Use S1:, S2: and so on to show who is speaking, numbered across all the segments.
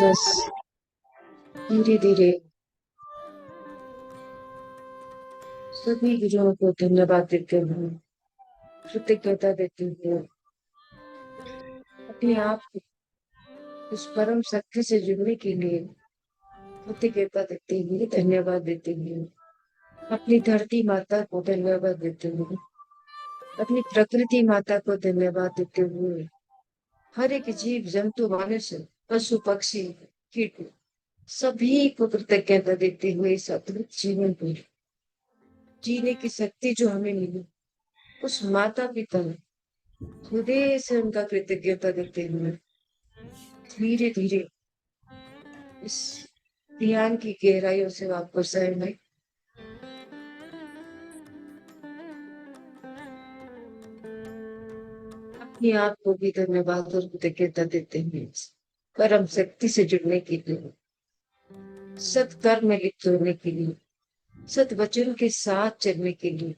S1: Masters धीरे धीरे सभी गुरुओं को धन्यवाद देते हुए, कृतज्ञता देते हुए, अपने आप को उस परम शक्ति से जुड़ने के लिए कृतज्ञता देते हुए, धन्यवाद देते हुए, अपनी धरती माता को धन्यवाद देते हुए, अपनी प्रकृति माता को धन्यवाद देते हुए, हर एक जीव जंतु मनुष्य पशु पक्षी कीट सभी को कृतज्ञता देते हुए इस अद्भुत जीवन को जीने की शक्ति जो हमें मिली, उस माता पिता हृदय से उनका कृतज्ञता देते हुए धीरे धीरे इस ध्यान की गहराइयों से वापस आए मैं अपने आप को भी धन्यवाद और कृतज्ञता देते हुए परम शक्ति से जुड़ने के लिए, सत्कर्म में लिप्त होने के लिए, सत वचन के साथ चलने के लिए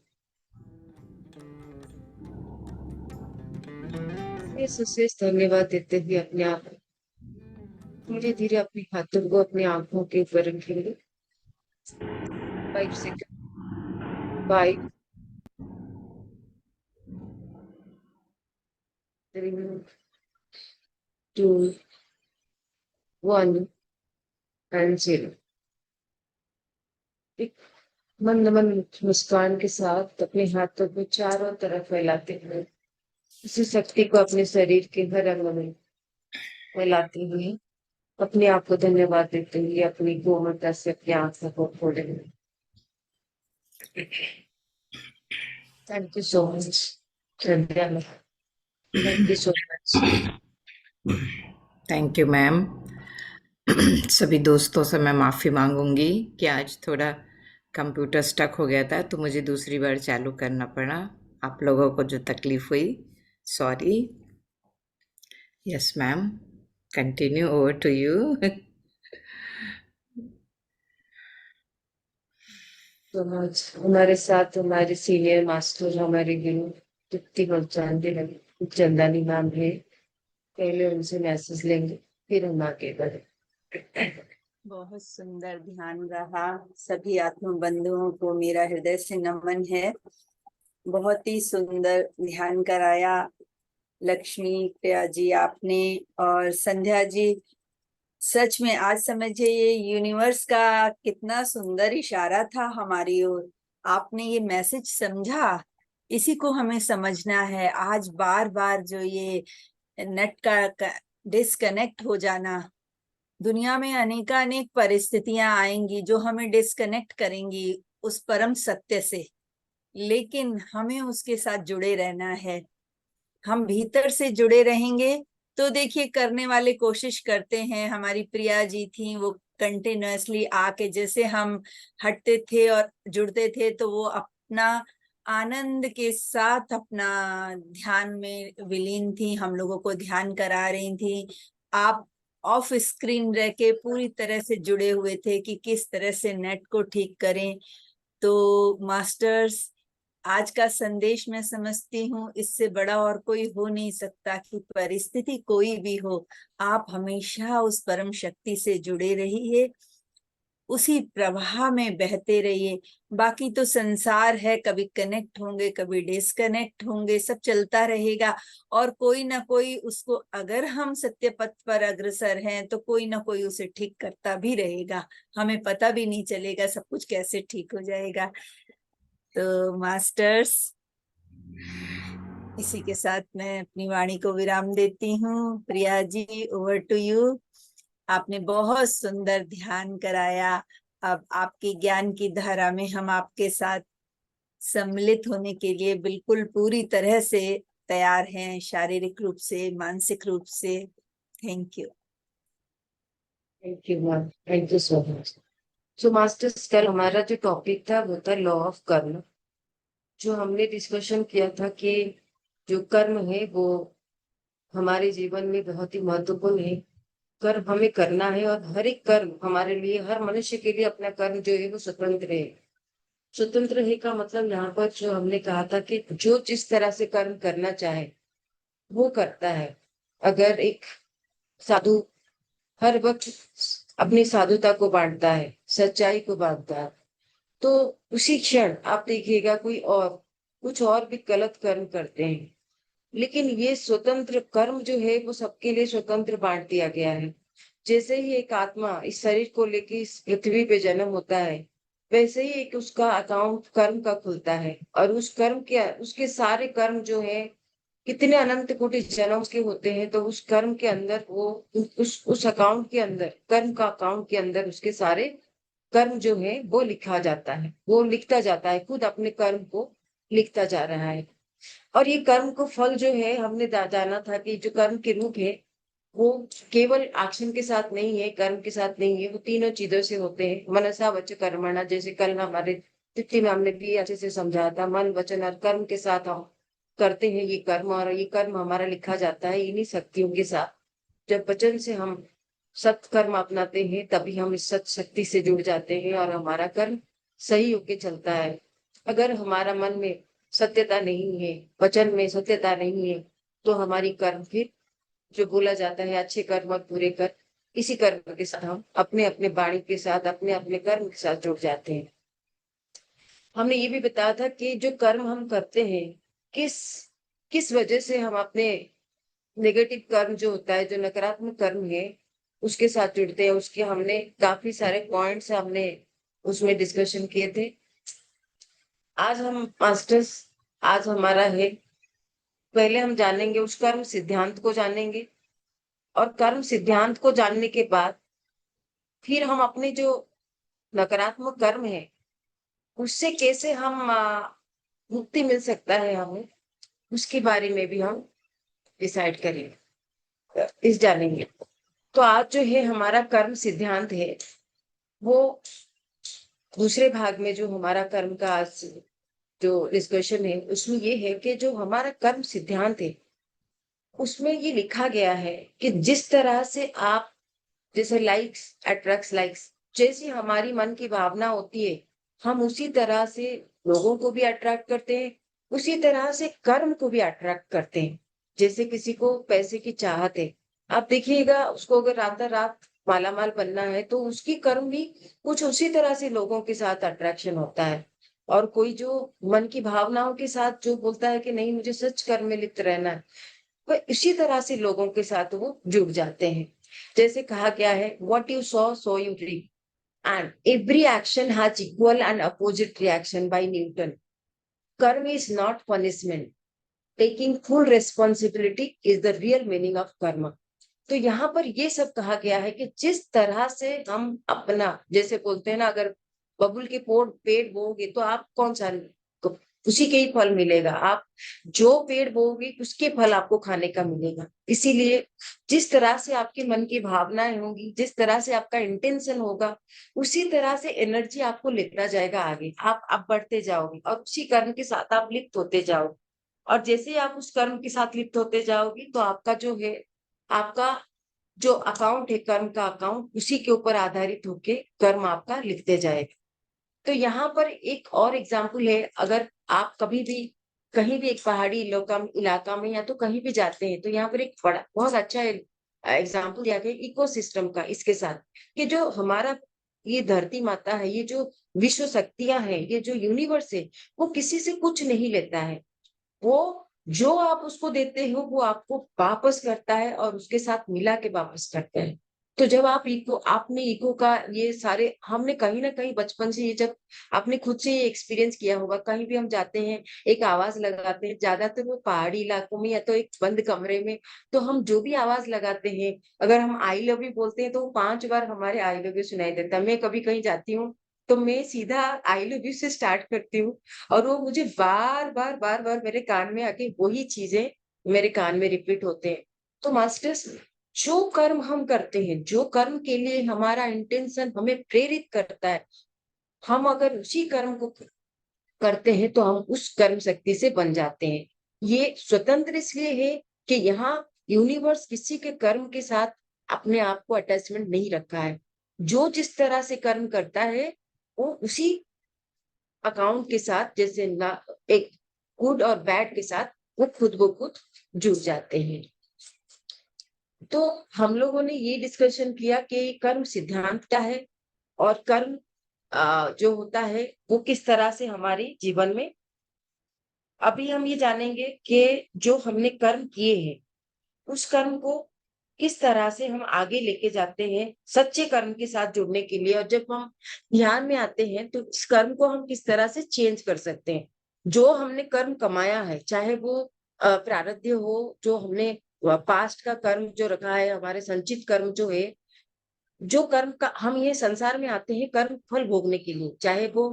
S1: शेष धन्यवाद देते हुए अपने आप धीरे धीरे अपने हाथों को अपने आंखों के ऊपर रखेंगे। 5 सेकंड। 5, 3, 2, 1 एंड 0। एक मंद मंद मुस्कान के साथ अपने हाथों को चारों तरफ फैलाते हुए उसी शक्ति को अपने शरीर के हर अंग में फैलाते हुए अपने आप को धन्यवाद देते हुए अपनी कोमलता से अपनी आंखों को खोलेंगे। Thank you so much. Thank you so much.
S2: Thank you ma'am. सभी दोस्तों से मैं माफ़ी मांगूंगी कि आज थोड़ा कंप्यूटर स्टक हो गया था तो मुझे दूसरी बार चालू करना पड़ा। आप लोगों को जो तकलीफ हुई, sorry. Yes ma'am, continue, over to you.
S1: So much. हमारे साथ हमारे सीनियर मास्टर हमारे गुरु तृप्ति पहचानते लगे चंदानी मैम है। पहले उनसे मैसेज लेंगे फिर हम आगे बढ़े।
S3: बहुत सुंदर ध्यान रहा। सभी आत्म बंधुओं को मेरा हृदय से नमन है। बहुत ही सुंदर ध्यान कराया लक्ष्मी प्रिया जी आपने और संध्या जी। सच में आज समझे ये यूनिवर्स का कितना सुंदर इशारा था हमारी ओर। आपने ये मैसेज समझा, इसी को हमें समझना है। आज बार बार जो ये नेट का डिस्कनेक्ट हो जाना, दुनिया में अनेकानेक परिस्थितियां आएंगी जो हमें डिस्कनेक्ट करेंगी उस परम सत्य से, लेकिन हमें उसके साथ जुड़े रहना है। हम भीतर से जुड़े रहेंगे तो देखिए, करने वाले कोशिश करते हैं। हमारी प्रिया जी थी, वो कंटिन्यूअसली आके जैसे हम हटते थे और जुड़ते थे तो वो अपना आनंद के साथ अपना ध्यान में विलीन थी, हम लोगों को ध्यान करा रही थी। आप ऑफ स्क्रीन रह के पूरी तरह से जुड़े हुए थे कि किस तरह से नेट को ठीक करें। तो मास्टर्स, आज का संदेश मैं समझती हूँ इससे बड़ा और कोई हो नहीं सकता कि परिस्थिति कोई भी हो, आप हमेशा उस परम शक्ति से जुड़े रहिए, उसी प्रवाह में बहते रहिए। बाकी तो संसार है, कभी कनेक्ट होंगे कभी डिस्कनेक्ट होंगे, सब चलता रहेगा। और कोई ना कोई उसको, अगर हम सत्य पथ पर अग्रसर हैं तो कोई ना कोई उसे ठीक करता भी रहेगा, हमें पता भी नहीं चलेगा सब कुछ कैसे ठीक हो जाएगा। तो मास्टर्स, इसी के साथ मैं अपनी वाणी को विराम देती हूँ। Priya ji, over to you. आपने बहुत सुंदर ध्यान कराया। अब आपकी ज्ञान की धारा में हम आपके साथ सम्मिलित होने के लिए बिल्कुल पूरी तरह से तैयार हैं, शारीरिक रूप से, मानसिक रूप से। Thank you.
S1: Thank you ma'am. Thank you so much. So masters, कल हमारा जो टॉपिक था वो था लॉ ऑफ कर्म। जो हमने डिस्कशन किया था कि जो कर्म है वो हमारे जीवन में बहुत ही महत्वपूर्ण है। कर्म हमें करना है और हर एक कर्म हमारे लिए, हर मनुष्य के लिए अपना कर्म जो है वो स्वतंत्र है। स्वतंत्र है का मतलब यहाँ पर जो हमने कहा था कि जो जिस तरह से कर्म करना चाहे वो करता है। अगर एक साधु हर वक्त अपनी साधुता को बांटता है, सच्चाई को बांटता है, तो उसी क्षण आप देखिएगा कोई और कुछ और भी गलत कर्म करते हैं। लेकिन ये स्वतंत्र कर्म जो है वो सबके लिए स्वतंत्र बांट दिया गया है। जैसे ही एक आत्मा इस शरीर को लेके इस पृथ्वी पे जन्म होता है, वैसे ही एक उसका अकाउंट कर्म का खुलता है, और उस कर्म के उसके सारे कर्म जो है कितने अनंत कोटि जन्म के होते हैं, तो उस कर्म के अंदर वो उस अकाउंट के अंदर, कर्म का अकाउंट के अंदर उसके सारे कर्म जो है वो लिखा जाता है, वो लिखता जाता है, खुद अपने कर्म को लिखता जा रहा है। और ये कर्म को फल जो है हमने जाना था कि जो कर्म के रूप है वो केवल एक्शन के साथ नहीं है, कर्म के साथ नहीं है, वो तीनों चीजों से होते हैं। मनसा वच कर्मणा, जैसे कल हमारे तिथि में हमने भी अच्छे से समझाया था, मन वचन और कर्म के साथ हम करते हैं ये कर्म, और ये कर्म हमारा लिखा जाता है इन्हीं शक्तियों के साथ। जब वचन से हम सत्कर्म अपनाते हैं तभी हम इस सत शक्ति से जुड़ जाते हैं और हमारा कर्म सही होके चलता है। अगर हमारा मन में सत्यता नहीं है, वचन में सत्यता नहीं है, तो हमारी कर्म फिर जो बोला जाता है अच्छे कर्म और बुरे कर्म, इसी कर्म के साथ हम अपने अपने वाणी के साथ, अपने अपने कर्म के साथ जुड़ जाते हैं। हमने ये भी बताया था कि जो कर्म हम करते हैं, किस किस वजह से हम अपने नेगेटिव कर्म जो होता है, जो नकारात्मक कर्म है, उसके साथ जुड़ते हैं, उसके हमने काफी सारे पॉइंट्स हमने उसमें डिस्कशन किए थे। आज हम मास्टर्स, आज हमारा है, पहले हम जानेंगे उस कर्म सिद्धांत को जानेंगे, और कर्म सिद्धांत को जानने के बाद फिर हम अपने जो नकारात्मक कर्म है उससे कैसे हम मुक्ति मिल सकता है हमें, उसके बारे में भी हम डिसाइड करेंगे, इस जानेंगे। तो आज जो है हमारा कर्म सिद्धांत है, वो दूसरे भाग में जो हमारा कर्म का आज जो डिस्कशन है उसमें ये है कि जो हमारा कर्म सिद्धांत है उसमें ये लिखा गया है कि जिस तरह से आप, जैसे लाइक्स अट्रैक्ट्स लाइक्स, जैसी हमारी मन की भावना होती है हम उसी तरह से लोगों को भी अट्रैक्ट करते हैं, उसी तरह से कर्म को भी अट्रैक्ट करते हैं। जैसे किसी को पैसे की चाहत है, आप देखिएगा उसको अगर रात रात मालामाल बनना है तो उसकी कर्म भी कुछ उसी तरह से लोगों के साथ अट्रैक्शन होता है। और कोई जो मन की भावनाओं के साथ जो बोलता है कि नहीं मुझे सच कर्म में लिप्त रहना है, वह इसी तरह से लोगों के साथ वो जुड़ जाते हैं। जैसे कहा गया है, what you sow you reap, and every action has equal and opposite reaction, by Newton. Karma is not punishment, taking full responsibility is the real meaning of karma. तो यहाँ पर ये सब कहा गया है कि जिस तरह से हम अपना, जैसे बोलते हैं ना, अगर बबुल के पेड़ बोओगे तो आप कौन सा, उसी के ही फल मिलेगा। आप जो पेड़ बोओगे उसके फल आपको खाने का मिलेगा। इसीलिए जिस तरह से आपके मन की भावनाएं होंगी, जिस तरह से आपका इंटेंशन होगा, उसी तरह से एनर्जी आपको लेता जाएगा आगे, आप बढ़ते जाओगे और उसी कर्म के साथ आप लिप्त होते जाओगे। और जैसे ही आप उस कर्म के साथ लिप्त होते जाओगे तो आपका जो है, आपका जो अकाउंट है, कर्म का अकाउंट, उसी के ऊपर आधारित होके कर्म आपका लिखते जाएगा। तो यहाँ पर एक और एग्जाम्पल है, अगर आप कभी भी कहीं भी एक पहाड़ी इलाका में या तो कहीं भी जाते हैं, तो यहाँ पर एक बड़ा बहुत अच्छा एग्जाम्पल दिया गया इकोसिस्टम का, इसके साथ कि जो हमारा ये धरती माता है, ये जो विश्व शक्तियां हैं, ये जो यूनिवर्स है, वो किसी से कुछ नहीं लेता है। वो जो आप उसको देते हो वो आपको वापस करता है और उसके साथ मिला के वापस करता है। तो जब आप इको, आपने इको का ये सारे, हमने कहीं ना कहीं बचपन से ये, जब आपने खुद से ये एक्सपीरियंस किया होगा, कहीं भी हम जाते हैं एक आवाज लगाते हैं, ज्यादातर वो पहाड़ी इलाकों में या तो एक बंद कमरे में, तो हम जो भी आवाज लगाते हैं, अगर हम आई लव यू बोलते हैं तो वो 5 बार हमारे आई लव यू सुनाई देता है। मैं कभी कहीं जाती हूँ तो मैं सीधा आई लव यू से स्टार्ट करती हूँ, और वो मुझे बार बार मेरे कान में आके वही चीजें मेरे कान में रिपीट होते हैं। तो मास्टर्स, जो कर्म हम करते हैं, जो कर्म के लिए हमारा इंटेंशन हमें प्रेरित करता है, हम अगर उसी कर्म को करते हैं तो हम उस कर्म शक्ति से बन जाते हैं। ये स्वतंत्र इसलिए है कि यहाँ यूनिवर्स किसी के कर्म के साथ अपने आप को अटैचमेंट नहीं रखा है। जो जिस तरह से कर्म करता है वो उसी अकाउंट के साथ, जैसे ना एक गुड और बैड के साथ, वो खुद ब खुद जुड़ जाते हैं। तो हम लोगों ने ये डिस्कशन किया कि कर्म सिद्धांत क्या है और कर्म जो होता है वो किस तरह से हमारे जीवन में। अभी हम ये जानेंगे कि जो हमने कर्म किए हैं उस कर्म को किस तरह से हम आगे लेके जाते हैं सच्चे कर्म के साथ जुड़ने के लिए, और जब हम ध्यान में आते हैं तो इस कर्म को हम किस तरह से चेंज कर सकते हैं। जो हमने कर्म कमाया है, चाहे वो प्रारब्ध हो, जो हमने पास्ट का कर्म जो रखा है, हमारे संचित कर्म जो है, जो कर्म का हम ये संसार में आते हैं कर्म फल भोगने के लिए, चाहे वो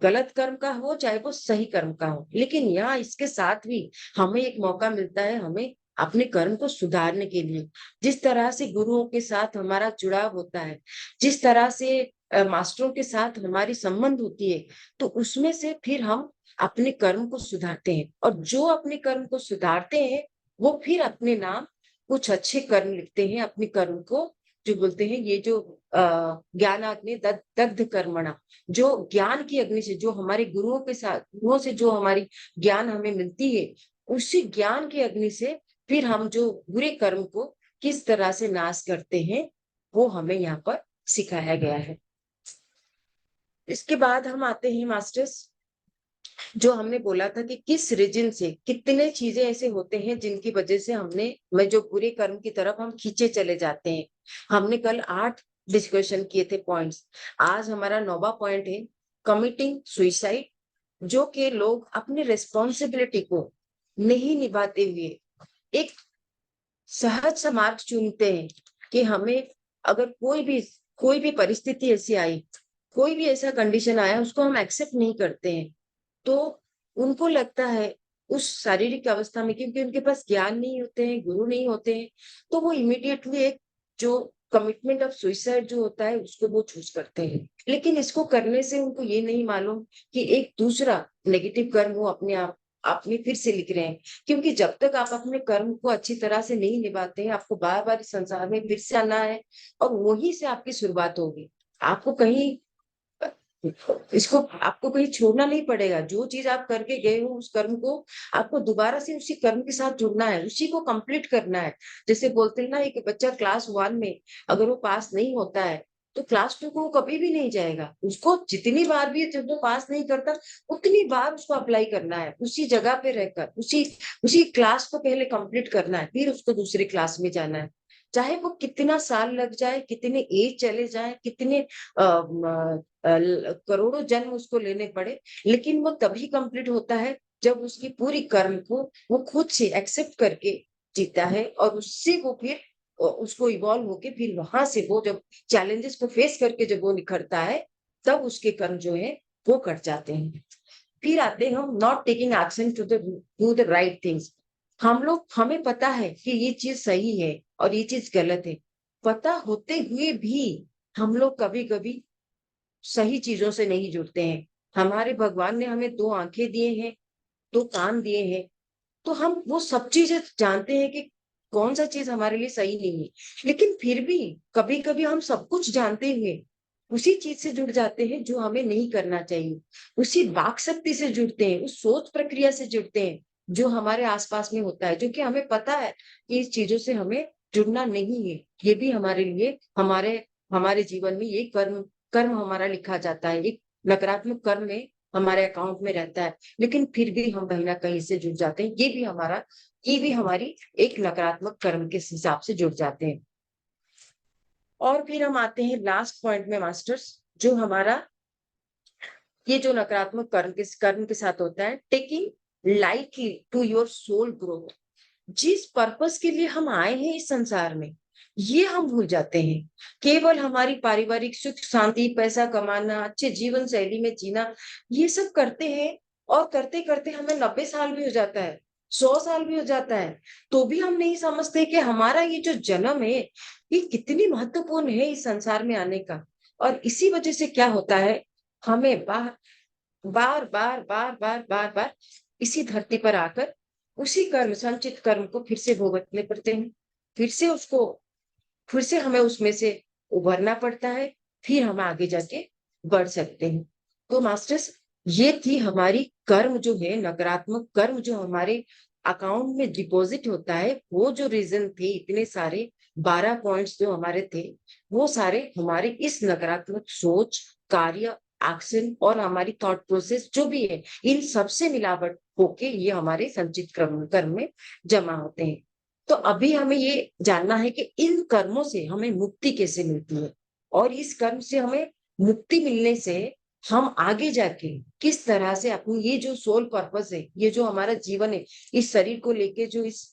S1: गलत कर्म का हो चाहे वो सही कर्म का हो, लेकिन यहाँ इसके साथ भी हमें एक मौका मिलता है हमें अपने कर्म को सुधारने के लिए। जिस तरह से गुरुओं के साथ हमारा जुड़ाव होता है, जिस तरह से मास्टरों के साथ हमारी संबंध होती है, तो उसमें से फिर हम अपने कर्म को सुधारते हैं, और जो अपने कर्म को सुधारते हैं वो फिर अपने नाम कुछ अच्छे कर्म लिखते हैं। अपने कर्म को जो बोलते हैं, ये जो ज्ञानाग्नि दग्ध कर्मणा, जो ज्ञान की अग्नि से, जो हमारे गुरुओं के साथ, गुरुओं से जो हमारी ज्ञान हमें मिलती है, उसी ज्ञान की अग्नि से फिर हम जो बुरे कर्म को किस तरह से नाश करते हैं वो हमें यहाँ पर सिखाया गया है। इसके बाद हम आते हैं मास्टर्स, जो हमने बोला था कि किस रीजन से कितने चीजें ऐसे होते हैं जिनकी वजह से मैं जो बुरे कर्म की तरफ हम खींचे चले जाते हैं। हमने कल 8 डिस्कशन किए थे पॉइंट्स। आज हमारा 9वां पॉइंट है कमिटिंग सुइसाइड, जो कि लोग अपनी रिस्पॉन्सिबिलिटी को नहीं निभाते हुए एक सहज सा मार्ग चुनते हैं कि हमें अगर कोई भी परिस्थिति ऐसी आई, कोई भी ऐसा कंडीशन आया, उसको हम एक्सेप्ट नहीं करते हैं। तो उनको लगता है उस शारीरिक अवस्था में, क्योंकि उनके पास ज्ञान नहीं होते हैं, गुरु नहीं होते हैं, तो वो इमीडिएटली एक जो कमिटमेंट ऑफ सुइसाइड जो होता है उसको वो चूज करते हैं। लेकिन इसको करने से उनको ये नहीं मालूम कि एक दूसरा नेगेटिव कर्म वो अपने आप में फिर से लिख रहे हैं। क्योंकि जब तक आप अपने कर्म को अच्छी तरह से नहीं निभाते हैं, आपको बार बार इस संसार में फिर से आना है, और वहीं से आपकी शुरुआत होगी। आपको कहीं इसको आपको कहीं छोड़ना नहीं पड़ेगा। जो चीज आप करके गए हो उस कर्म को आपको दोबारा से उसी कर्म के साथ जुड़ना है, उसी को कंप्लीट करना है। जैसे बोलते हैं ना, एक बच्चा क्लास 1 में अगर वो पास नहीं होता है तो क्लास 2 को वो कभी भी नहीं जाएगा। उसको जितनी बार भी जब वो पास नहीं करता उतनी बार उसको अप्लाई करना है, उसी जगह पे रहकर उसी उसी क्लास को पहले कंप्लीट करना है, फिर उसको दूसरी क्लास में जाना है। चाहे वो कितना साल लग जाए, कितने एज चले जाए, कितने करोड़ों जन्म उसको लेने पड़े, लेकिन वो तभी कंप्लीट होता है जब उसकी पूरी कर्म को वो खुद से एक्सेप्ट करके जीता है, और उससे वो फिर उसको इवॉल्व होके फिर वहां से वो जब चैलेंजेस को फेस करके जब वो निखरता है, तब उसके कर्म जो है वो कट जाते हैं। फिर आते हैं हम not taking action to do the right things. हमें पता है कि ये चीज सही है और ये चीज गलत है, पता होते हुए भी हम लोग कभी कभी सही चीजों से नहीं जुड़ते हैं। हमारे भगवान ने हमें 2 आंखें दिए हैं, 2 कान दिए हैं, तो हम वो सब चीजें जानते हैं कि कौन सा चीज हमारे लिए सही नहीं है, लेकिन फिर भी कभी कभी हम सब कुछ जानते हुए उसी चीज से जुड़ जाते हैं जो हमें नहीं करना चाहिए। उसी वाक शक्ति से जुड़ते हैं, उस सोच प्रक्रिया से जुड़ते हैं जो हमारे आसपास में होता है, जो कि हमें पता है कि इस चीजों से हमें जुड़ना नहीं है। ये भी हमारे लिए हमारे हमारे जीवन में ये कर्म कर्म हमारा लिखा जाता है, एक नकारात्मक कर्म में हमारे अकाउंट में रहता है, लेकिन फिर भी हम कहीं ना कहीं से जुड़ जाते हैं। ये भी हमारी एक नकारात्मक कर्म के हिसाब से जुड़ जाते हैं। और फिर हम आते हैं लास्ट पॉइंट में मास्टर्स, जो हमारा ये जो नकारात्मक कर्म के साथ होता है, taking lightly to your soul growth. जिस पर्पस के लिए हम आए हैं इस संसार में, ये हम भूल जाते हैं। केवल हमारी पारिवारिक सुख शांति, पैसा कमाना, अच्छे जीवन शैली में जीना, ये सब करते हैं, और करते करते हमें 90 साल भी हो जाता है, 100 साल भी हो जाता है, तो भी हम नहीं समझते कि हमारा ये जो जन्म है ये कितनी महत्वपूर्ण है इस संसार में आने का। और इसी वजह से क्या होता है, हमें बार बार बार बार बार बार बार इसी धरती पर आकर उसी कर्म, संचित कर्म को फिर से भुगतने पड़ते हैं। फिर से हमें उसमें से उभरना पड़ता है, फिर हम आगे जाके बढ़ सकते हैं। तो मास्टर्स, ये थी हमारी कर्म जो है, नकारात्मक कर्म जो हमारे अकाउंट में डिपॉजिट होता है, वो जो रीजन थे इतने सारे, 12 पॉइंट्स जो हमारे थे, वो सारे हमारे इस नकारात्मक सोच, कार्य, एक्शन और हमारी थॉट प्रोसेस जो भी है, इन सबसे मिलावट होके ये हमारे संचित कर्म में जमा होते हैं। तो अभी हमें ये जानना है कि इन कर्मों से हमें मुक्ति कैसे मिलती है, और इस कर्म से हमें मुक्ति मिलने से हम आगे जाके किस तरह से अपनी ये जो सोल पर्पस है, ये जो हमारा जीवन है, इस शरीर को लेके जो इस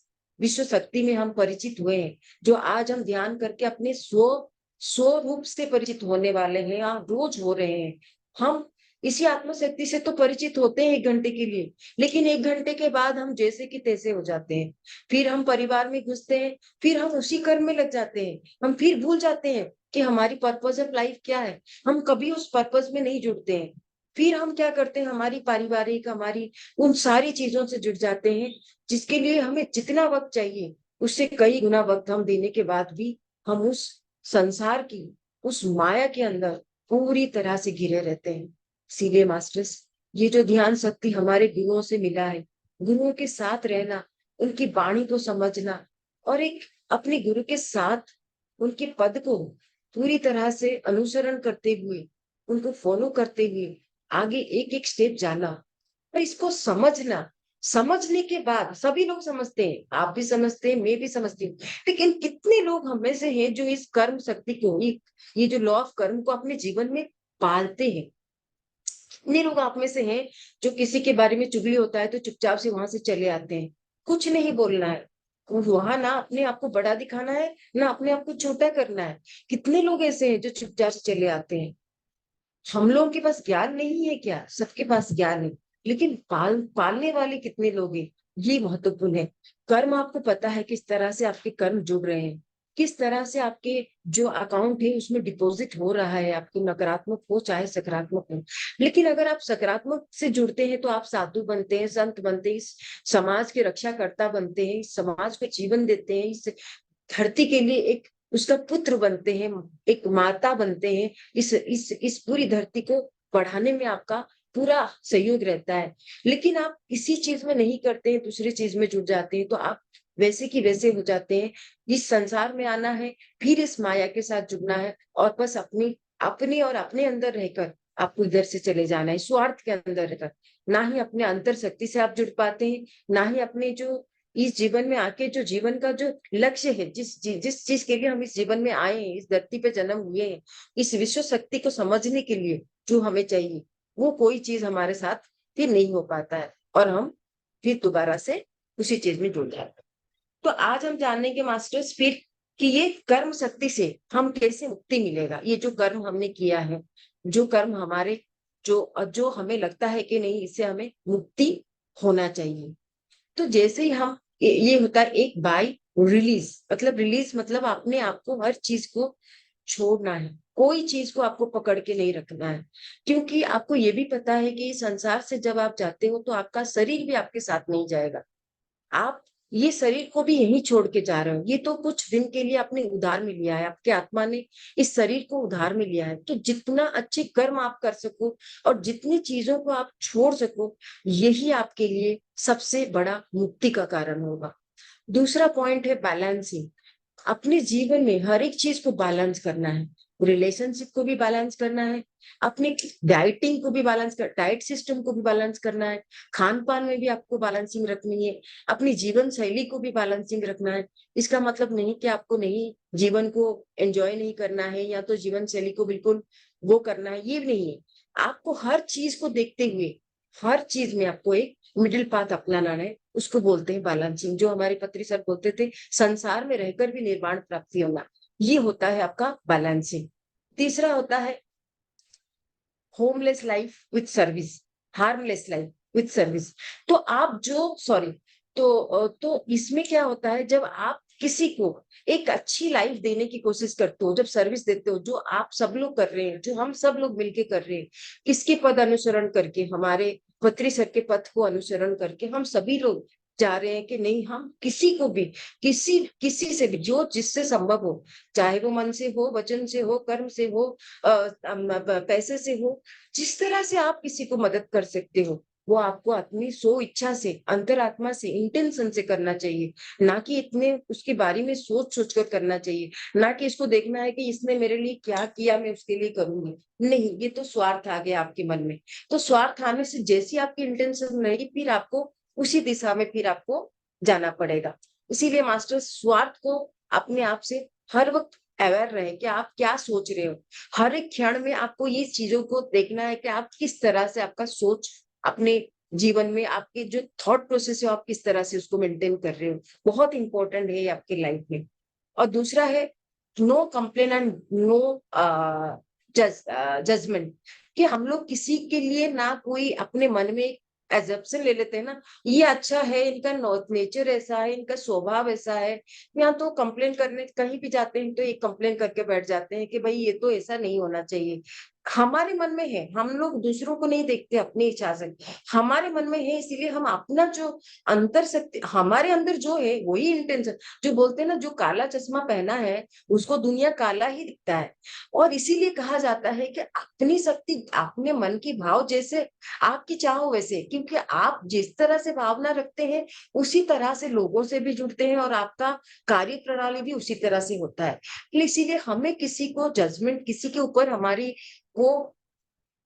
S1: विश्व शक्ति में हम परिचित हुए हैं, जो आज हम ध्यान करके अपने स्वरूप से परिचित होने वाले हैं या रोज हो रहे हैं। हम इसी आत्मशक्ति से तो परिचित होते हैं 1 घंटे के लिए, लेकिन 1 घंटे के बाद हम जैसे कि तैसे हो जाते हैं। फिर हम परिवार में घुसते हैं, फिर हम उसी कर्म में लग जाते हैं। हम फिर भूल जाते हैं कि हमारी पर्पस ऑफ लाइफ क्या है। हम कभी उस पर्पस में नहीं जुड़ते हैं। फिर हम क्या करते हैं, हमारी पारिवारिक, हमारी उन सारी चीजों से जुड़ जाते हैं जिसके लिए हमें जितना वक्त चाहिए उससे कई गुना वक्त हम देने के बाद भी हम उस संसार की, उस माया के अंदर पूरी तरह से घिरे रहते हैं। इसीलिए मास्टर्स, ये जो ध्यान शक्ति हमारे गुरुओं से मिला है, गुरुओं के साथ रहना, उनकी वाणी को समझना और एक अपने गुरु के साथ उनके पद को पूरी तरह से अनुसरण करते हुए, उनको फॉलो करते हुए आगे एक एक स्टेप जाना और इसको समझना। समझने के बाद सभी लोग समझते हैं, आप भी समझते हैं, मैं भी समझती हूँ, लेकिन कितने लोग हमें से हैं जो इस कर्म शक्ति को, ये जो लॉ ऑफ कर्म को अपने जीवन में पालते हैं। कितने लोग आप में से हैं जो किसी के बारे में चुगली होता है तो चुपचाप से वहां से चले आते हैं, कुछ नहीं बोलना है। वहां ना अपने आप को बड़ा दिखाना है, ना अपने आप को छोटा करना है। कितने लोग ऐसे हैं जो चुपचाप से चले आते हैं। हम लोगों के पास ज्ञान नहीं है क्या? सबके पास ज्ञान है, लेकिन पालने वाले कितने लोग हैं, ये महत्वपूर्ण है। कर्म आपको पता है किस तरह से आपके कर्म जुड़ रहे हैं, किस तरह से आपके जो अकाउंट है उसमें डिपॉजिट हो रहा है, आपके नकारात्मक हो चाहे सकारात्मक हो। लेकिन अगर आप सकारात्मक से जुड़ते हैं तो आप साधु बनते हैं, संत बनते हैं, इस समाज के रक्षाकर्ता बनते हैं, इस समाज को जीवन देते हैं, इस धरती के लिए एक उसका पुत्र बनते हैं, एक माता बनते हैं। इस पूरी धरती को बढ़ाने में आपका पूरा सहयोग रहता है। लेकिन आप किसी चीज में नहीं करते हैं, दूसरी चीज में जुड़ जाते हैं, तो आप वैसे की वैसे हो जाते हैं। इस संसार में आना है, फिर इस माया के साथ जुड़ना है और बस अपनी अपने और अपने अंदर रहकर आपको इधर से चले जाना है, स्वार्थ के अंदर रहकर। ना ही अपने अंतर शक्ति से आप जुड़ पाते हैं, ना ही अपने जो इस जीवन में आके जो जीवन का जो लक्ष्य है, जिस चीज के लिए हम इस जीवन में आए हैं, इस धरती पे जन्म हुए हैं, इस विश्व शक्ति को समझने के लिए जो हमें चाहिए, वो कोई चीज हमारे साथ फिर नहीं हो पाता है और हम फिर दोबारा से उसी चीज में जुड़ जाते हैं। तो आज हम जानेंगे मास्टर्स फिर कि ये कर्म शक्ति से हम कैसे मुक्ति मिलेगा। ये जो कर्म हमने किया है, जो कर्म हमारे जो हमें लगता है कि नहीं, इससे हमें मुक्ति होना चाहिए। तो जैसे ही हम ये होता है एक बाय रिलीज मतलब अपने आप को हर चीज को छोड़ना है, कोई चीज को आपको पकड़ के नहीं रखना है। क्योंकि आपको ये भी पता है कि इस संसार से जब आप जाते हो तो आपका शरीर भी आपके साथ नहीं जाएगा। आप ये शरीर को भी यहीं छोड़ के जा रहे हो। ये तो कुछ दिन के लिए आपने उधार में लिया है, आपके आत्मा ने इस शरीर को उधार में लिया है। तो जितना अच्छे कर्म आप कर सको और जितनी चीजों को आप छोड़ सको, यही आपके लिए सबसे बड़ा मुक्ति का कारण होगा। दूसरा पॉइंट है बैलेंसिंग। अपने जीवन में हर एक चीज को बैलेंस करना है, रिलेशनशिप को भी बैलेंस करना है, अपने डाइटिंग को भी बैलेंस कर, डाइट सिस्टम को भी बैलेंस करना है, खान पान में भी आपको बैलेंसिंग रखनी है, अपनी जीवन शैली को भी बैलेंसिंग रखना है। इसका मतलब नहीं कि आपको नहीं जीवन को एंजॉय नहीं करना है या तो जीवन शैली को बिल्कुल वो करना है, ये नहीं है। आपको हर चीज को देखते हुए हर चीज में आपको एक मिडिल पाथ अपनाना है, उसको बोलते हैं बैलेंसिंग। जो हमारे पत्री सर बोलते थे, संसार में रहकर भी निर्वाण प्राप्ति होना, ये होता है आपका बैलेंसिंग। तीसरा होता है homeless life with service, harmless life with service. तो आप जो सॉरी तो इसमें क्या होता है, जब आप किसी को एक अच्छी लाइफ देने की कोशिश करते हो, जब सर्विस देते हो, जो आप सब लोग कर रहे हैं, जो हम सब लोग मिलके कर रहे हैं, किसके पद अनुसरण करके, हमारे पत्री सर के पथ को अनुसरण करके हम सभी लोग जा रहे हैं कि नहीं, हम किसी को भी किसी किसी से भी जो जिससे संभव हो, चाहे वो मन से हो, वचन से हो, कर्म से हो, पैसे से हो, जिस तरह से आप किसी को मदद कर सकते हो, वो आपको अपनी सो इच्छा से, अंतरात्मा से, इंटेंशन से करना चाहिए, ना कि इतने उसके बारे में सोच सोच कर करना चाहिए, ना कि इसको देखना है कि इसने मेरे लिए क्या किया मैं उसके लिए करूंगी। नहीं, ये तो स्वार्थ आ गया आपके मन में। तो स्वार्थ आने से जैसी आपकी इंटेंशन रहेगी, फिर आपको उसी दिशा में फिर आपको जाना पड़ेगा। इसीलिए मास्टर स्वार्थ को अपने आप से हर वक्त अवेयर रहे कि आप क्या सोच रहे हो। हर एक क्षण में आपको ये चीजों को देखना है कि आप किस तरह से आपका सोच अपने जीवन में, आपके जो थॉट प्रोसेस है आप किस तरह से उसको मेंटेन कर रहे हो। बहुत इंपॉर्टेंट है ये आपकी लाइफ में। और दूसरा है no complain and no judgement, कि हम लोग किसी के लिए ना कोई अपने मन में एजप्शन ले लेते हैं ना, ये अच्छा है, इनका नेचर ऐसा है, इनका स्वभाव ऐसा है। यहाँ तो कंप्लेन करने कहीं भी जाते हैं तो एक कंप्लेन करके बैठ जाते हैं कि भाई ये तो ऐसा नहीं होना चाहिए। हमारे मन में है, हम लोग दूसरों को नहीं देखते अपनी इच्छा से, हमारे मन में है, इसीलिए हम अपना जो अंतर शक्ति हमारे अंदर जो है वही इंटेंशन, जो बोलते हैं ना, जो काला चश्मा पहना है उसको दुनिया काला ही दिखता है। और इसीलिए कहा जाता है कि अपनी शक्ति अपने मन की भाव जैसे आपकी चाहो वैसे, क्योंकि आप जिस तरह से भावना रखते हैं उसी तरह से लोगों से भी जुड़ते हैं और आपका कार्य प्रणाली भी उसी तरह से होता है। इसीलिए हमें किसी को जजमेंट, किसी के ऊपर हमारी वो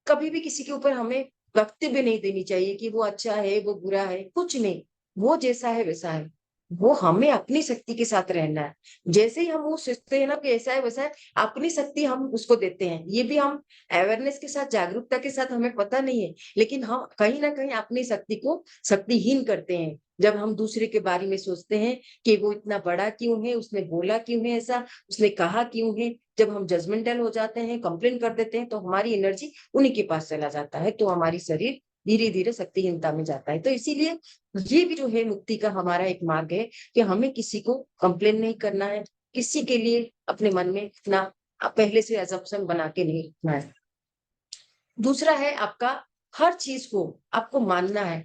S1: कभी भी किसी के ऊपर हमें वक्तव्य नहीं देनी चाहिए कि वो अच्छा है वो बुरा है, कुछ नहीं। वो जैसा है वैसा है, वो हमें अपनी शक्ति के साथ रहना है। जैसे ही हम वो सोचते हैं ना कि ऐसा है वैसा है, अपनी शक्ति हम उसको देते हैं। ये भी हम अवेयरनेस के साथ, जागरूकता के साथ, हमें पता नहीं है, लेकिन हम कहीं ना कहीं अपनी शक्ति को शक्तिहीन करते हैं जब हम दूसरे के बारे में सोचते हैं कि वो इतना बड़ा क्यों है, उसने बोला क्यों है ऐसा, उसने कहा क्यों है। जब हम जजमेंटल हो जाते हैं, कंप्लेन कर देते हैं, तो हमारी एनर्जी उन्हीं के पास चला जाता है, तो हमारी शरीर धीरे धीरे शक्तिहीनता में जाता है। तो इसीलिए ये भी जो है मुक्ति का हमारा एक मार्ग है कि हमें किसी को कंप्लेन नहीं करना है, किसी के लिए अपने मन में इतना पहले से एजम्पशन बना के नहीं रखना है। दूसरा है आपका, हर चीज को आपको मानना है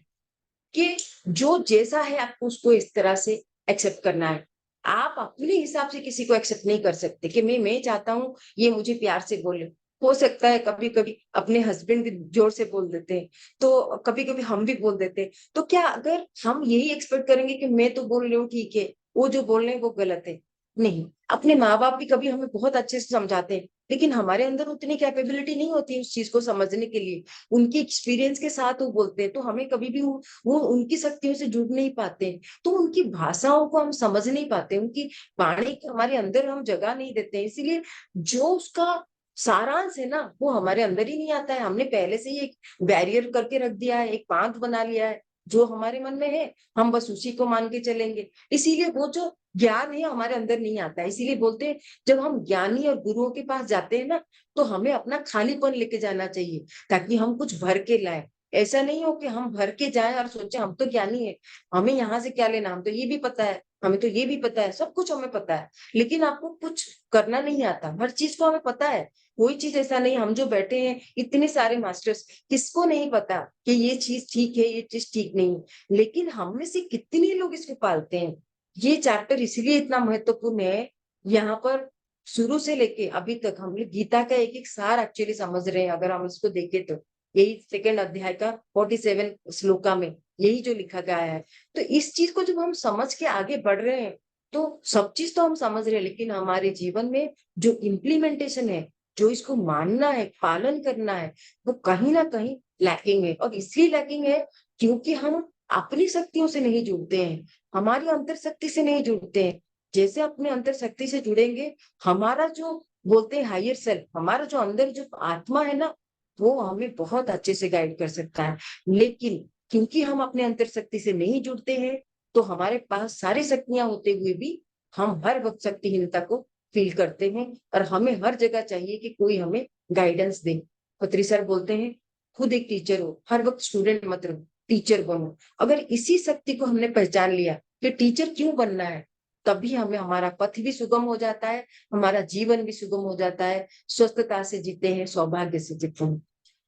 S1: कि जो जैसा है आपको उसको इस तरह से एक्सेप्ट करना है। आप अपने हिसाब से किसी को एक्सेप्ट नहीं कर सकते कि मैं चाहता हूँ ये मुझे प्यार से बोले। हो सकता है कभी कभी अपने हस्बैंड भी जोर से बोल देते हैं, तो कभी कभी हम भी बोल देते हैं। तो क्या अगर हम यही एक्सपेक्ट करेंगे कि मैं तो बोल रही हूँ ठीक है, वो जो बोल रहे हैं वो गलत है? नहीं। अपने माँ बाप भी कभी हमें बहुत अच्छे से समझाते हैं, लेकिन हमारे अंदर उतनी कैपेबिलिटी नहीं होती उस चीज को समझने के लिए। उनकी एक्सपीरियंस के साथ वो बोलते हैं, तो हमें कभी भी वो उनकी शक्तियों से जुड़ नहीं पाते, तो उनकी भाषाओं को हम समझ नहीं पाते, उनकी वाणी को हमारे अंदर हम जगह नहीं देते। इसीलिए जो उसका सारांश है ना वो हमारे अंदर ही नहीं आता है। हमने पहले से ही एक बैरियर करके रख दिया है, एक बांध बना लिया है। जो हमारे मन में है हम बस उसी को मान के चलेंगे, इसीलिए वो जो ज्ञान है हमारे अंदर नहीं आता है। इसीलिए बोलते हैं जब हम ज्ञानी और गुरुओं के पास जाते हैं ना, तो हमें अपना खालीपन लेके जाना चाहिए, ताकि हम कुछ भर के लाए। ऐसा नहीं हो कि हम भर के जाएं और सोचे हम तो ज्ञानी है, हमें यहाँ से क्या लेना, हम तो ये भी पता है, हमें तो ये भी पता है, सब कुछ हमें पता है, लेकिन आपको कुछ करना नहीं आता। हर चीज को हमें पता है, कोई चीज ऐसा नहीं, हम जो बैठे हैं इतने सारे मास्टर्स, किसको नहीं पता कि ये चीज ठीक है ये चीज ठीक नहीं है, लेकिन हम में से कितने लोग इसको पालते हैं। ये चैप्टर इसलिए इतना महत्वपूर्ण है। यहाँ पर शुरू से लेके अभी तक हम लोग गीता का एक एक सार एक्चुअली समझ रहे हैं, अगर हम इसको देखें तो। यही सेकंड अध्याय का 47 श्लोका में यही जो लिखा गया है। तो इस चीज को जब हम समझ के आगे बढ़ रहे हैं, तो सब चीज तो हम समझ रहे हैं, लेकिन हमारे जीवन में जो इम्प्लीमेंटेशन है, जो इसको मानना है, पालन करना है, वो कहीं ना कहीं लैकिंग है। और इसलिए लैकिंग है क्योंकि हम अपनी शक्तियों से नहीं जुड़ते हैं, हमारी अंतर शक्ति से नहीं जुड़ते हैं। जैसे अपने अंतर शक्ति से जुड़ेंगे, हमारा जो बोलते हैं हायर सेल्फ, हमारा जो अंदर जो आत्मा है ना, वो हमें बहुत अच्छे से गाइड कर सकता है। लेकिन क्योंकि हम अपने अंतर शक्ति से नहीं जुड़ते हैं, तो हमारे पास सारी शक्तियां होते हुए भी हम हर वक्त शक्तिहीनता को फील करते हैं, और हमें हर जगह चाहिए कि कोई हमें गाइडेंस दे। खत्री सर बोलते हैं खुद एक टीचर हो, हर वक्त स्टूडेंट मत रहो, टीचर बनो। अगर इसी शक्ति को हमने पहचान लिया कि टीचर क्यों बनना है, तभी हमें हमारा पथ भी सुगम हो जाता है, हमारा जीवन भी सुगम हो जाता है, स्वस्थता से जीते हैं, सौभाग्य से जीते हैं।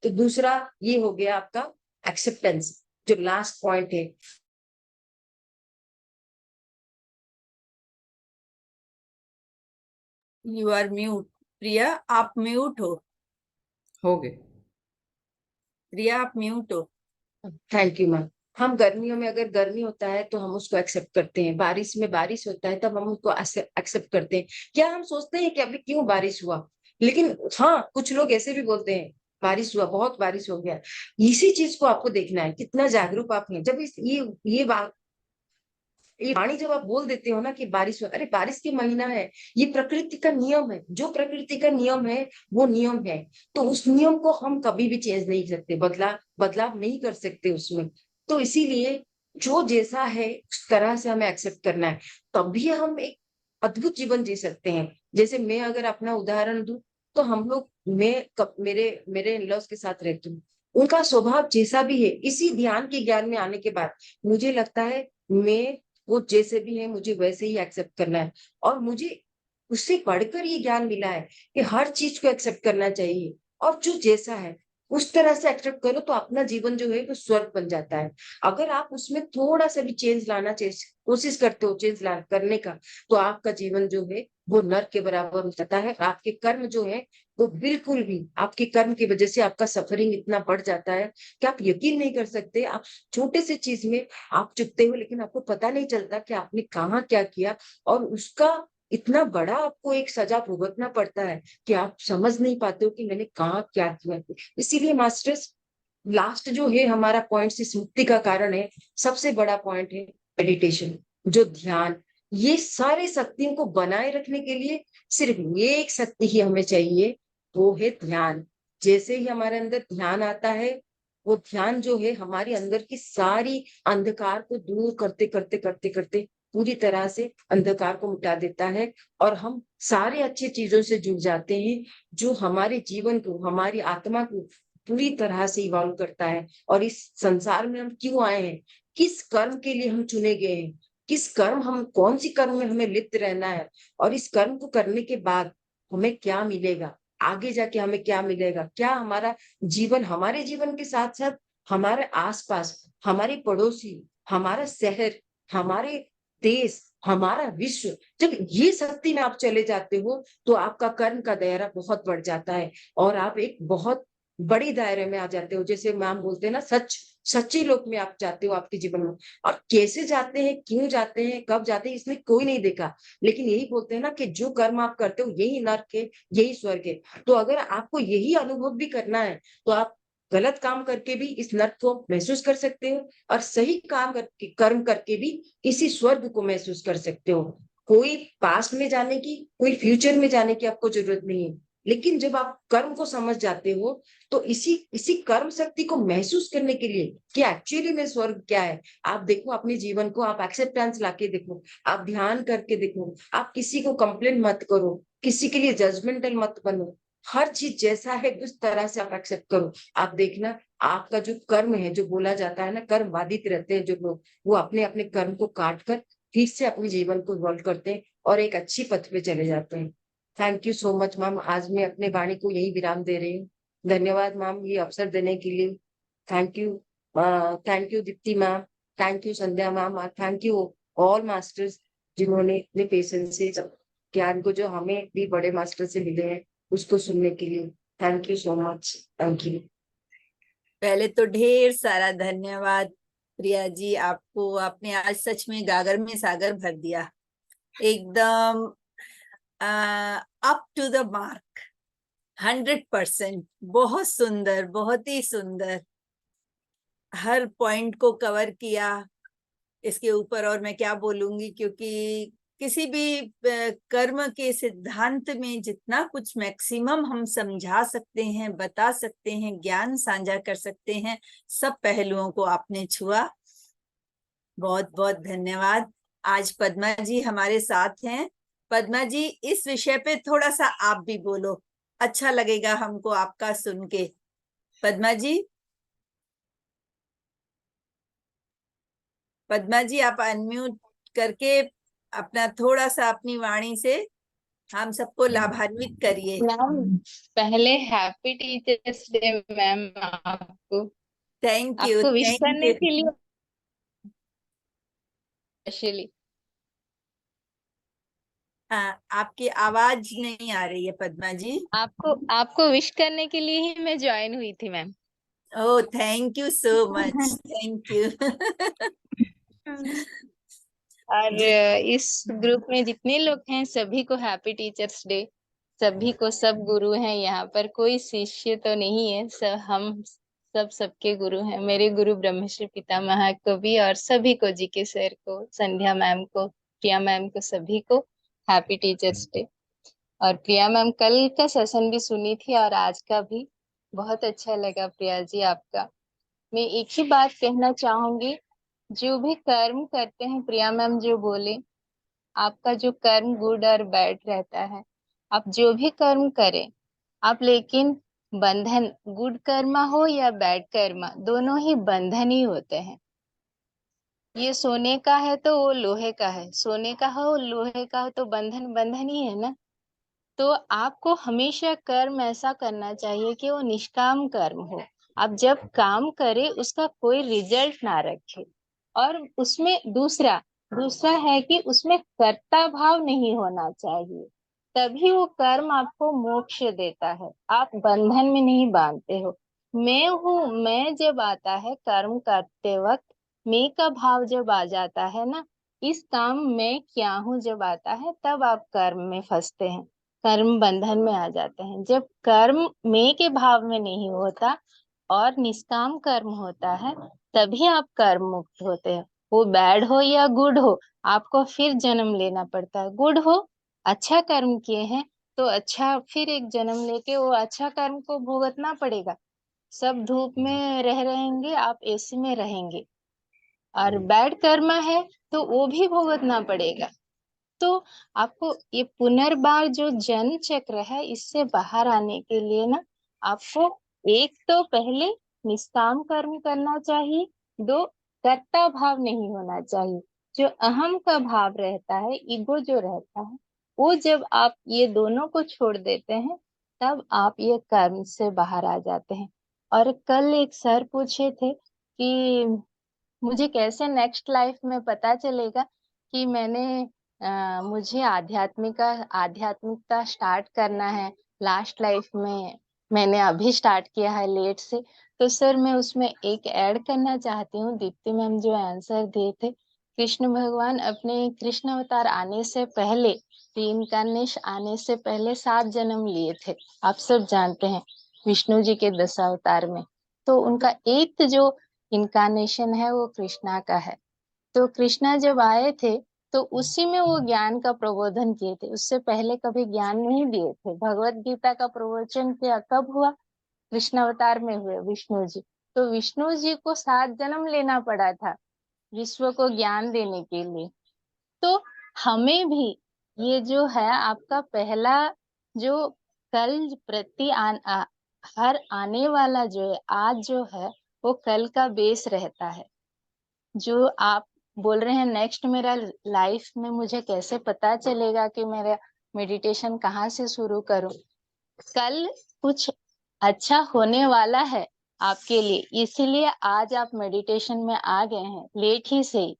S1: तो दूसरा ये हो गया आपका एक्सेप्टेंस, जो लास्ट पॉइंट है।
S3: You are mute. प्रिया आप म्यूट हो।
S2: हो गए।
S3: प्रिया आप म्यूट हो।
S1: Thank you ma'am. हम गर्मियों में अगर गर्मी होता है तो हम उसको एक्सेप्ट करते हैं, बारिश में बारिश होता है तब हम उसको एक्सेप्ट करते हैं। क्या हम सोचते हैं कि अभी क्यों बारिश हुआ? लेकिन हाँ, कुछ लोग ऐसे भी बोलते हैं बारिश हुआ, बहुत बारिश हो गया। इसी चीज को आपको देखना है कितना जागरूक आप हैं। जब ये वाणी जब आप बोल देते हो ना कि बारिश हो, अरे बारिश के महीना है, ये प्रकृति का नियम है, जो प्रकृति का नियम है वो नियम है। तो उस नियम को हम कभी भी चेंज नहीं कर सकते, बदलाव नहीं कर सकते उसमें। तो इसीलिए जो जैसा है उस तरह से हमें एक्सेप्ट करना है, तभी हम एक अद्भुत जीवन जी सकते हैं। जैसे मैं अगर अपना उदाहरण दूं, तो हम लोग मेरे मेरे इन लॉज के साथ रहती हूँ। उनका स्वभाव जैसा भी है, इसी ध्यान के ज्ञान में आने के बाद मुझे लगता है मैं वो जैसे भी है मुझे वैसे ही एक्सेप्ट करना है। और मुझे उससे बढ़कर ये ज्ञान मिला है कि हर चीज को एक्सेप्ट करना चाहिए, और जो जैसा है उस तरह से एक्सेप्ट करो तो अपना जीवन जो है वो स्वर्ग बन जाता है। अगर आप उसमें थोड़ा सा भी चेंज लाना कोशिश करते हो चेंज ला करने का, तो आपका जीवन जो है वो नर्क के बराबर हो जाता है। आपके कर्म जो है वो बिल्कुल भी, आपके कर्म की वजह से आपका सफरिंग इतना बढ़ जाता है कि आप यकीन नहीं कर सकते। आप छोटे से चीज में आप चुकते हो, लेकिन आपको पता नहीं चलता कि आपने कहाँ क्या किया, और उसका इतना बड़ा आपको एक सजा भुगतना पड़ता है कि आप समझ नहीं पाते हो कि मैंने कहाँ क्या किया। इसीलिए मास्टर्स, लास्ट जो है हमारा पॉइंट इस मुक्ति का कारण है, सबसे बड़ा पॉइंट है मेडिटेशन, जो ध्यान। ये सारे शक्तियों को बनाए रखने के लिए सिर्फ ये एक शक्ति ही हमें चाहिए, वो है ध्यान। जैसे ही हमारे अंदर ध्यान आता है, वो ध्यान जो है हमारी अंदर की सारी अंधकार को दूर करते करते करते करते पूरी तरह से अंधकार को मिटा देता है, और हम सारे अच्छे चीजों से जुड़ जाते हैं, जो हमारे जीवन को, हमारी आत्मा को पूरी तरह से इवॉल्व करता है। और इस संसार में हम क्यों आए हैं, किस कर्म के लिए हम चुने गए हैं, किस कर्म, हम कौन सी कर्म में हमें लिप्त रहना है, और इस कर्म को करने के बाद हमें क्या मिलेगा, आगे जाके हमें क्या मिलेगा, क्या हमारा जीवन, हमारे जीवन के साथ साथ हमारे आसपास, हमारे पड़ोसी, हमारा शहर, हमारे देश, हमारा विश्व, जब ये शक्ति में आप चले जाते हो तो आपका कर्म का दायरा बहुत बढ़ जाता है, और आप एक बहुत बड़ी दायरे में आ जाते हो। जैसे मैम बोलते हैं ना, सच्चे लोक में आप जाते हो आपके जीवन में। और कैसे जाते हैं, क्यों जाते हैं, कब जाते हैं, इसमें कोई नहीं देखा, लेकिन यही बोलते हैं ना कि जो कर्म आप करते हो यही नर्क है, यही स्वर्ग है। तो अगर आपको यही अनुभव भी करना है, तो आप गलत काम करके भी इस नर्क को महसूस कर सकते हो, और सही काम करके, कर्म करके भी इसी स्वर्ग को महसूस कर सकते हो। कोई पास्ट में जाने की, कोई फ्यूचर में जाने की आपको जरूरत नहीं है। लेकिन जब आप कर्म को समझ जाते हो, तो इसी इसी कर्म शक्ति को महसूस करने के लिए कि एक्चुअली में स्वर्ग क्या है, आप देखो अपने जीवन को, आप एक्सेप्टेंस लाके देखो, आप ध्यान करके देखो, आप किसी को कंप्लेन मत करो, किसी के लिए जजमेंटल मत बनो। हर चीज जैसा है उस तरह से आप एक्सेप्ट करो। आप देखना, आपका जो कर्म है, जो बोला जाता है ना, कर्म बाधित रहते हैं जो लोग, वो अपने अपने कर्म को काट कर फिर से अपने जीवन को इवॉल्व करते हैं और एक अच्छी पथ पे चले जाते हैं। Thank you so much ma'am, आज मैं अपने वाणी को यही विराम दे रही हूँ। धन्यवाद मैम ये अवसर देने के लिए। Thank you, thank you Deepti ma'am, thank you Sandhya ma'am, और थैंक यू ऑल मास्टर्स, जिन्होंने इतने पेशेंस से सब ज्ञान को जो हमें भी बड़े मास्टर से मिले हैं उसको सुनने के लिए। Thank you so much, thank you.
S3: पहले तो ढेर सारा धन्यवाद प्रिया जी, आपको, आपने आज सच में गागर में सागर भर दिया, एकदम अप टू द मार्क, 100%। बहुत सुंदर, बहुत ही सुंदर, हर पॉइंट को कवर किया। इसके ऊपर और मैं क्या बोलूंगी, क्योंकि किसी भी कर्म के सिद्धांत में जितना कुछ मैक्सिमम हम समझा सकते हैं, बता सकते हैं, ज्ञान साझा कर सकते हैं, सब पहलुओं को आपने छुआ। बहुत बहुत धन्यवाद। आज पद्मा जी हमारे साथ हैं। पद्मा जी, इस विषय पे थोड़ा सा आप भी बोलो, अच्छा लगेगा हमको आपका सुन के। पद्मा जी, पद्मा जी आप अनम्यूट करके अपना थोड़ा सा अपनी वाणी से हम सबको लाभान्वित करिए।
S4: मैम, पहले हैप्पी टीचर्स डे मैम। आपको
S3: थैंक यू,
S4: आपको विश
S3: थैंक
S4: करने के
S3: यू।
S4: लिए स्पेशली।
S3: आपकी आवाज नहीं आ रही है पद्मा जी।
S4: आपको आपको विश करने के लिए ही मैं ज्वाइन हुई थी ma'am.
S3: Oh, thank you so much. Thank you.
S4: और इस ग्रुप में जितने लोग हैं सभी को हैप्पी टीचर्स डे। सभी को, सब गुरु हैं यहाँ पर, कोई शिष्य तो नहीं है, सब हम सब सबके गुरु हैं। मेरे गुरु ब्रह्मश्री पितामह को भी, और सभी को, जीके सर को, संध्या मैम को, प्रिया मैम को, सभी को हैप्पी टीचर्स डे। और प्रिया मैम कल का सेशन भी सुनी थी और आज का भी बहुत अच्छा लगा प्रिया जी आपका। मैं एक ही बात कहना चाहूंगी, जो भी कर्म करते हैं, प्रिया मैम जो बोले, आपका जो कर्म गुड और बैड रहता है, आप जो भी कर्म करें आप, लेकिन बंधन, गुड कर्मा हो या बैड कर्मा, दोनों ही बंधन ही होते हैं। ये सोने का है तो वो लोहे का है, सोने का हो लोहे का हो तो बंधन बंधन ही है ना। तो आपको हमेशा कर्म ऐसा करना चाहिए कि वो निष्काम कर्म हो। आप जब काम करें उसका कोई रिजल्ट ना रखे। और उसमें दूसरा दूसरा है कि उसमें कर्ता भाव नहीं होना चाहिए, तभी वो कर्म आपको मोक्ष देता है। आप बंधन में नहीं बांधते हो। मैं हूँ, मैं जब आता है कर्म करते वक्त, मैं का भाव जब आ जाता है ना, इस काम में क्या हूँ जब आता है, तब आप कर्म में फंसते हैं, कर्म बंधन में आ जाते हैं। जब कर्म मैं के भाव में नहीं होता और निष्काम कर्म होता है, तभी आप कर्म मुक्त होते हैं। वो बैड हो या गुड हो, आपको फिर जन्म लेना पड़ता है। गुड हो, अच्छा कर्म किए हैं तो अच्छा, फिर एक जन्म लेके वो अच्छा कर्म को भुगतना पड़ेगा। सब धूप में रहेंगे, आप एसी में रहेंगे। और बैड कर्म है तो वो भी भुगतना पड़ेगा। तो आपको ये पुनर्बार जो जन्म चक्र है, इससे बाहर आने के लिए ना, आपको एक तो पहले निष्काम कर्म करना चाहिए, दो कर्ता भाव नहीं होना चाहिए। जो अहम का भाव रहता है, ईगो जो रहता है, वो जब आप ये दोनों को छोड़ देते हैं, तब आप ये कर्म से बाहर आ जाते हैं। और कल एक सर पूछे थे कि मुझे कैसे नेक्स्ट लाइफ में पता चलेगा कि मुझे आध्यात्मिकता स्टार्ट करना है लास्ट लाइफ में, मैंने अभी स्टार्ट किया है लेट से। तो सर मैं उसमें एक ऐड करना चाहती हूँ, दीप्ति मैम जो आंसर दिए थे, कृष्ण भगवान अपने कृष्ण अवतार आने से पहले, रीइंकार्नेशन आने से पहले 7 जन्म लिए थे, आप सब जानते हैं, विष्णु जी के 10 अवतार में। तो उनका 8th जो इनकारनेशन है वो कृष्णा का है। तो कृष्णा जब आए थे तो उसी में वो ज्ञान का प्रबोधन किए थे, उससे पहले कभी ज्ञान नहीं दिए थे। भगवत गीता का प्रवचन क्या कब हुआ? कृष्ण अवतार में हुए विष्णु जी। तो विष्णु जी को 7 जन्म लेना पड़ा था विश्व को ज्ञान देने के लिए। तो हमें भी ये जो है आपका पहला जो कल हर आने वाला जो है आज जो है, वो कल का बेस रहता है। जो आप बोल रहे हैं नेक्स्ट मेरा लाइफ में मुझे कैसे पता चलेगा कि मेरा मेडिटेशन कहाँ से शुरू करूं, कल कुछ अच्छा होने वाला है आपके लिए, इसीलिए आज आप मेडिटेशन में आ गए हैं लेट ही से ही।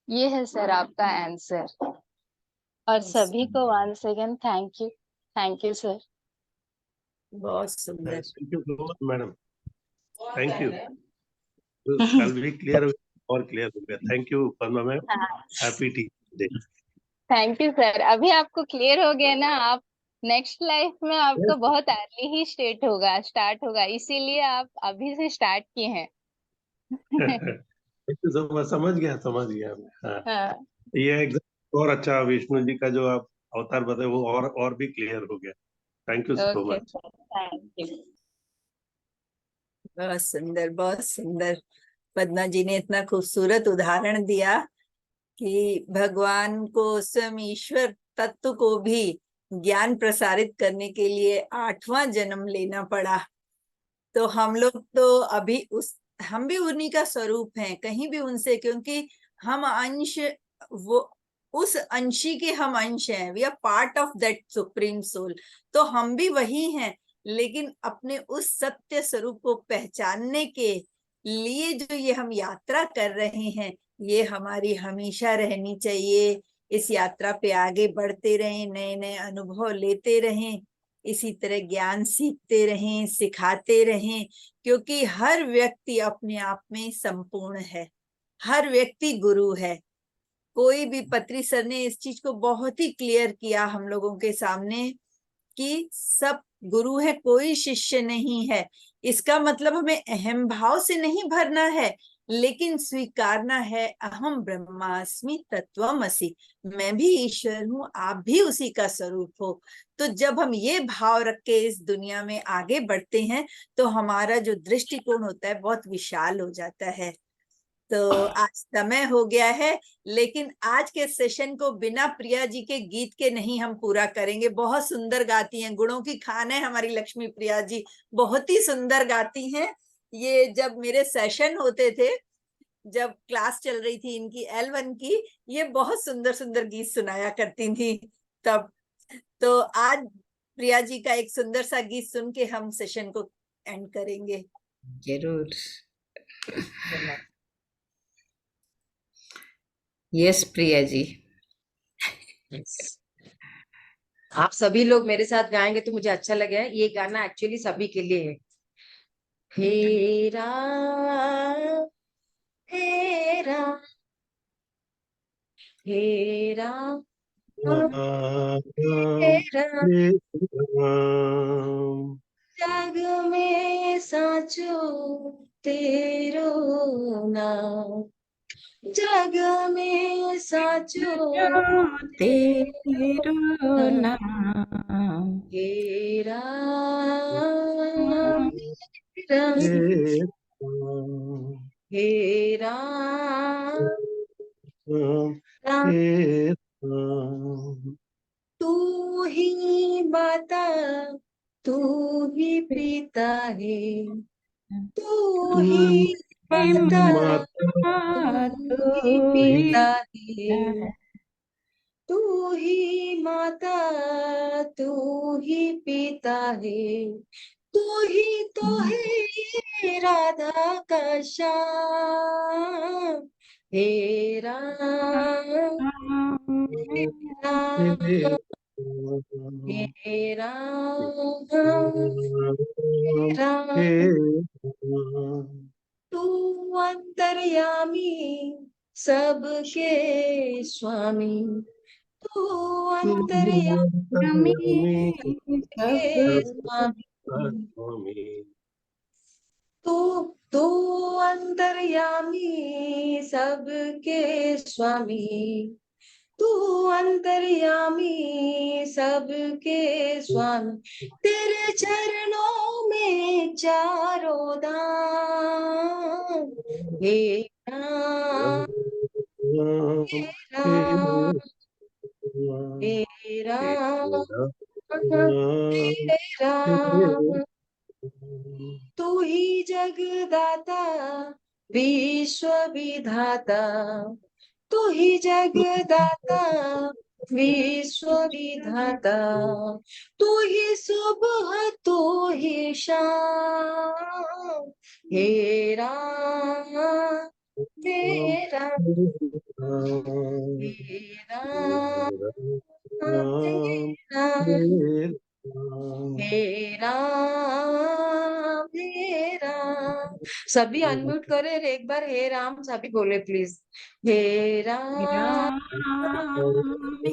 S4: ये है सर आपका आंसर। और सभी को once again thank you sir.
S3: बहुत सुंदर।
S5: Thank you so much madam, thank you. कल भी क्लियर और क्लियर हो गया। Thank you Padma ma'am, happy teachers day.
S4: Thank you sir. अभी आपको क्लियर हो गया ना, आप नेक्स्ट लाइफ में आपका बहुत अर्ली ही स्टार्ट होगा, इसीलिए आप अभी से स्टार्ट किए हैं।
S5: थैंक यू सो मच, समझ गया मैं। हाँ,
S4: हाँ,
S5: ये एग्जाम और अच्छा, विष्णु जी का जो आप अवतार बताए वो और भी क्लियर हो गया। Thank you so
S4: okay
S5: much.
S4: Sir, thank you.
S3: बहुत सुंदर, बहुत सुंदर। पद्मा जी ने इतना खूबसूरत उदाहरण दिया कि भगवान को, स्वयं ईश्वर तत्व को भी ज्ञान प्रसारित करने के लिए 8वां जन्म लेना पड़ा। तो हम लोग तो अभी हम भी उन्हीं का स्वरूप हैं, कहीं भी उनसे, क्योंकि हम अंश, वो उस अंशी के हम अंश हैं, we are part of that supreme soul. तो हम भी वही हैं, लेकिन अपने उस सत्य स्वरूप को पहचानने के लिए जो ये हम यात्रा कर रहे हैं, ये हमारी हमेशा रहनी चाहिए। इस यात्रा पे आगे बढ़ते रहें, नए नए अनुभव लेते रहें, इसी तरह ज्ञान सीखते रहें, सिखाते रहें, क्योंकि हर व्यक्ति अपने आप में संपूर्ण है, हर व्यक्ति गुरु है। कोई भी, पत्री सर ने इस चीज को बहुत ही क्लियर किया हम लोगों के सामने कि सब गुरु है, कोई शिष्य नहीं है। इसका मतलब हमें अहम भाव से नहीं भरना है, लेकिन स्वीकारना है अहम ब्रह्मास्मि तत्वमसि, मैं भी ईश्वर हूँ, आप भी उसी का स्वरूप हो। तो जब हम ये भाव रख के इस दुनिया में आगे बढ़ते हैं तो हमारा जो दृष्टिकोण होता है बहुत विशाल हो जाता है। तो आज समय हो गया है, लेकिन आज के सेशन को बिना प्रिया जी के गीत के नहीं हम पूरा करेंगे। बहुत सुंदर गाती हैं, गुणों की खान है हमारी लक्ष्मी प्रिया जी, बहुत ही सुंदर गाती हैं। ये जब मेरे सेशन होते थे, जब क्लास चल रही थी इनकी L1 की, ये बहुत सुंदर सुंदर गीत सुनाया करती थी तब। तो आज प्रिया जी का एक सुंदर सा गीत सुन के हम सेशन को एंड करेंगे।
S2: जरूर। यस प्रिया जी।
S1: आप सभी लोग मेरे साथ गाएंगे तो मुझे अच्छा लगेगा। ये गाना एक्चुअली सभी के लिए है। हे राम, हे राम, हे राम, हे राम, जग में साचो तेरो नाम, जग में साचो
S2: तेरो
S1: नाम।
S2: नाम
S1: हे राम, राम, हे राम, राम, तू ही माता, तू ही पिता है, तू ही माता, तू ही पिता है, तू ही माता, तू ही पिता है, तू ही तो है राधा का श्याम। हे राम, हे राम, हे राम, हे राम, तू अंतर्यामी सबके स्वामी, तू अंतर्यामी सबके स्वामी, तू अंतर्यामी सबके स्वामी, तू अंतर्यामी सबके स्वामी, तेरे चरणों में चारों धाम। हे राम, हे राम, हे राम, हे राम, तू ही जगदाता विश्व विधाता, तू ही जगदाता विश्व विधाता, तू ही सुबह, तू ही शाम। हे राम, हे राम, हे राम, हे राम, हे राम, हे राम। सभी अनम्यूट करे और एक बार हे राम सभी बोले प्लीज। हे राम,
S4: हे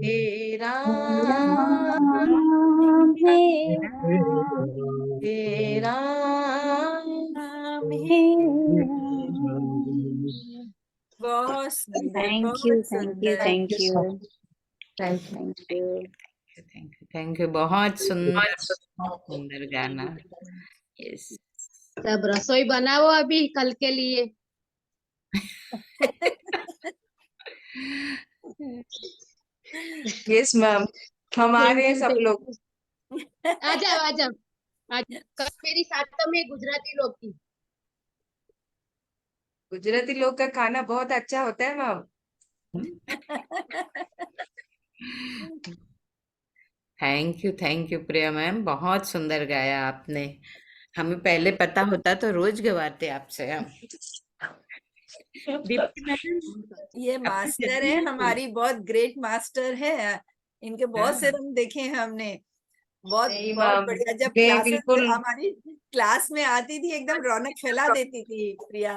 S1: हे
S4: राम,
S1: राम,
S4: हे
S1: हे राम,
S4: हे
S3: बहुत सुंदर,
S4: थैंक
S3: बहुत
S4: यू,
S3: सुंदर।
S4: Thank you,
S1: thank you.
S4: Thank you.
S2: Thank you. बहुत सुंदर सुंदर गाना। यस।
S6: सब रसोई बनाओ अभी कल के लिए।
S1: यस मैम, हम आ रहे हैं सब लोग।
S6: आ जाओ आ जाओ। आज कल मेरी साथ में गुजराती लोग की।
S1: गुजराती लोग का खाना बहुत अच्छा होता है ma'am.
S2: Thank you Priya ma'am, बहुत सुंदर गाया आपने। हमें पहले पता होता तो रोज गवाते आपसे हम। दीप्ति मैम,
S3: ये मास्टर है, हमारी बहुत ग्रेट मास्टर है। इनके बहुत से
S2: हाँ।
S3: रंग देखे हैं हमने। बहुत
S1: सही
S3: बहुत
S1: मैम,
S3: बढ़िया। जब
S1: ये
S3: क्लासेस
S1: बिल्कुल
S3: हमारी क्लास में आती थी एकदम रौनक फैला देती थी प्रिया।